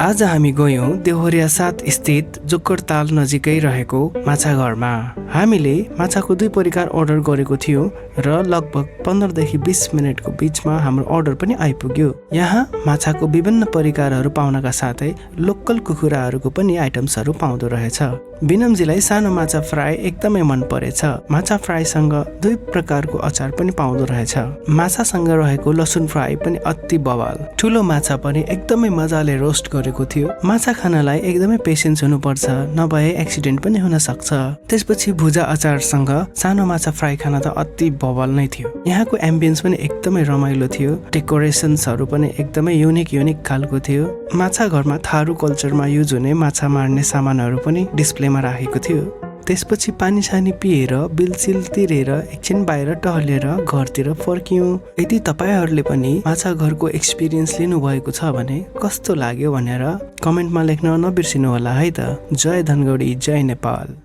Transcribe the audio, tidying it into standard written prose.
आज हामी गयौं देउहरिया 7 स्थित जोक्करताल नजिकै रहेको माछाघरमा। हामीले माछाको 2 परिकार अर्डर गरेको थियौं र लगभग 15 देखि 20 मिनेटको बीचमा हाम्रो अर्डर पनि आइपुग्यो। यहाँ माछाको विभिन्न परिकारहरू पाउनका साथै लोकल कुखुराहरूको पनि आइटम्सहरू पाउँदो रहेछ। बिनमजीलाई सानो माछा फ्राई एकदमै मन परेछ। माछा फ्राईसँग 2 प्रकारको अचार पनि पाउँदो रहेछ। माछासँग रहेको लसुन फ्राई पनि अति बवाल। ठुलो माछा पनि एकदमै मजाले रोस्ट गरेको थियो। माछा खानलाई एकदमै पेशेन्स हुनुपर्छ, नभए एक्सिडेन्ट पनि हुन सक्छ। त्यसपछि भुजा अचारसँग सानो माछा फ्राई खान त अति बवाल नै थियो। यहाँको एम्बियन्स पनि एकदमै रमाइलो थियो। डेकोरेसन्सहरू पनि एकदमै युनिक खालको थियो। माछा घरमा थारू कल्चरमा युज हुने माछा मार्ने सामानहरू पनि डिस्प्लेमा राखेको थियो। त्यसपछि पानी सानी पिएर बिलसिल तिरेर एकछिन बाहिर टहलेर घरतिर फर्कियौं। यदि तपाईहरुले पनि माछा घरको एक्सपिरियन्स लिनु भएको छ भने कस्तो लाग्यो भनेर कमेन्टमा लेख्न नबिर्सिनु होला है त। जय धनगढी, जय नेपाल।